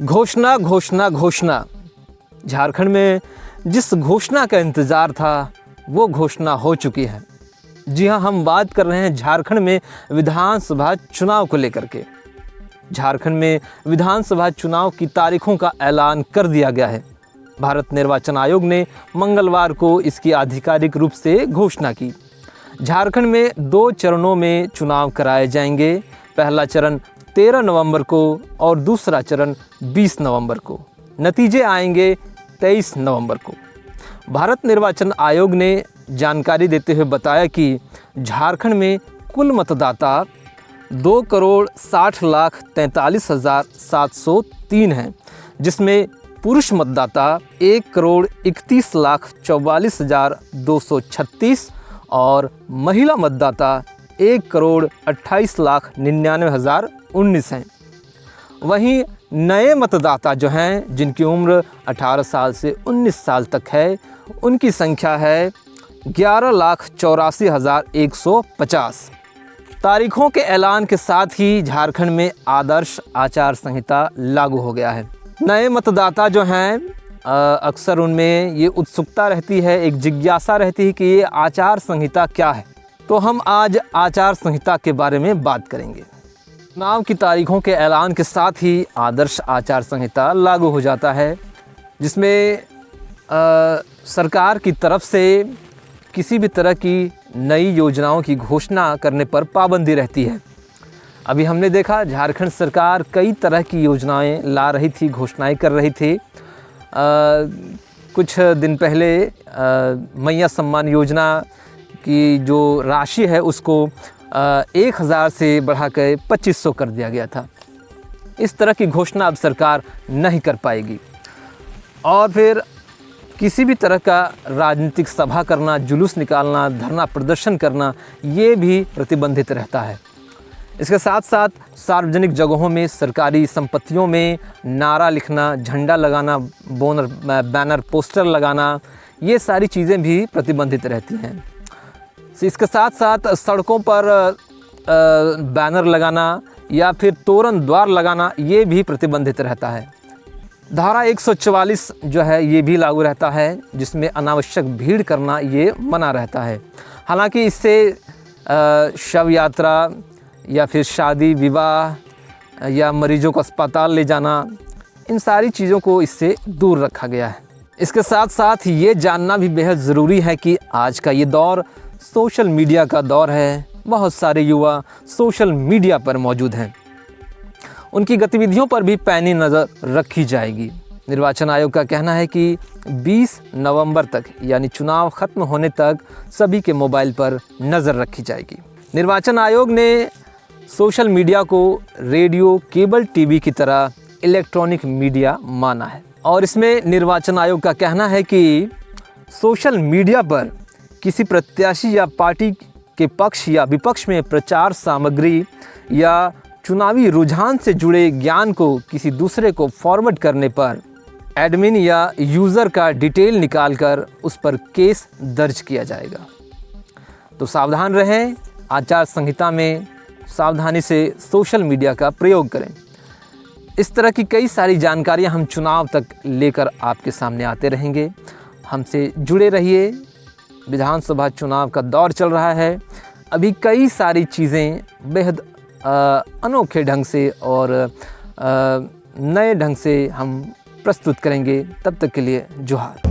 घोषणा घोषणा घोषणा। झारखंड में जिस घोषणा का इंतज़ार था वो घोषणा हो चुकी है। जी हाँ, हम बात कर रहे हैं झारखंड में विधानसभा चुनाव को लेकर के। झारखंड में विधानसभा चुनाव की तारीखों का ऐलान कर दिया गया है। भारत निर्वाचन आयोग ने मंगलवार को इसकी आधिकारिक रूप से घोषणा की। झारखंड में 2 चरणों में चुनाव कराए जाएंगे। पहला चरण 13 नवंबर को और दूसरा चरण 20 नवंबर को। नतीजे आएंगे 23 नवंबर को। भारत निर्वाचन आयोग ने जानकारी देते हुए बताया कि झारखंड में कुल मतदाता 2,60,43,703 हैं, जिसमें पुरुष मतदाता 1,31,44,236 और महिला मतदाता 1,28,99,019 हैं। वहीं नए मतदाता जो हैं, जिनकी उम्र 18 साल से 19 साल तक है, उनकी संख्या है 11,84,150। तारीखों के ऐलान के साथ ही झारखंड में आदर्श आचार संहिता लागू हो गया है। नए मतदाता जो हैं, अक्सर उनमें ये उत्सुकता रहती है, एक जिज्ञासा रहती है कि ये आचार संहिता क्या है। तो हम आज आचार संहिता के बारे में बात करेंगे। चुनाव की तारीखों के ऐलान के साथ ही आदर्श आचार संहिता लागू हो जाता है, जिसमें सरकार की तरफ से किसी भी तरह की नई योजनाओं की घोषणा करने पर पाबंदी रहती है। अभी हमने देखा झारखंड सरकार कई तरह की योजनाएं ला रही थी, घोषणाएं कर रही थी। कुछ दिन पहले मैया सम्मान योजना की जो राशि है उसको 1,000 से बढ़ाकर 2,500 कर दिया गया था। इस तरह की घोषणा अब सरकार नहीं कर पाएगी। और फिर किसी भी तरह का राजनीतिक सभा करना, जुलूस निकालना, धरना प्रदर्शन करना, ये भी प्रतिबंधित रहता है। इसके साथ साथ सार्वजनिक जगहों में, सरकारी संपत्तियों में नारा लिखना, झंडा लगाना, बैनर पोस्टर लगाना, ये सारी चीज़ें भी प्रतिबंधित रहती हैं। इसके साथ साथ सड़कों पर बैनर लगाना या फिर तोरण द्वार लगाना, ये भी प्रतिबंधित रहता है। धारा 144 जो है ये भी लागू रहता है, जिसमें अनावश्यक भीड़ करना ये मना रहता है। हालांकि इससे शव यात्रा या फिर शादी विवाह या मरीजों को अस्पताल ले जाना, इन सारी चीज़ों को इससे दूर रखा गया है। इसके साथ साथ ये जानना भी बेहद ज़रूरी है कि आज का ये दौर सोशल मीडिया का दौर है। बहुत सारे युवा सोशल मीडिया पर मौजूद हैं। उनकी गतिविधियों पर भी पैनी नज़र रखी जाएगी। निर्वाचन आयोग का कहना है कि 20 नवंबर तक, यानी चुनाव ख़त्म होने तक, सभी के मोबाइल पर नज़र रखी जाएगी। निर्वाचन आयोग ने सोशल मीडिया को रेडियो, केबल टीवी की तरह इलेक्ट्रॉनिक मीडिया माना है। और इसमें निर्वाचन आयोग का कहना है कि सोशल मीडिया पर किसी प्रत्याशी या पार्टी के पक्ष या विपक्ष में प्रचार सामग्री या चुनावी रुझान से जुड़े ज्ञान को किसी दूसरे को फॉरवर्ड करने पर एडमिन या यूज़र का डिटेल निकालकर उस पर केस दर्ज किया जाएगा। तो सावधान रहें, आचार संहिता में सावधानी से सोशल मीडिया का प्रयोग करें। इस तरह की कई सारी जानकारियां हम चुनाव तक लेकर आपके सामने आते रहेंगे। हमसे जुड़े रहिए। विधानसभा चुनाव का दौर चल रहा है। अभी कई सारी चीज़ें बेहद अनोखे ढंग से और नए ढंग से हम प्रस्तुत करेंगे। तब तक के लिए जोहार।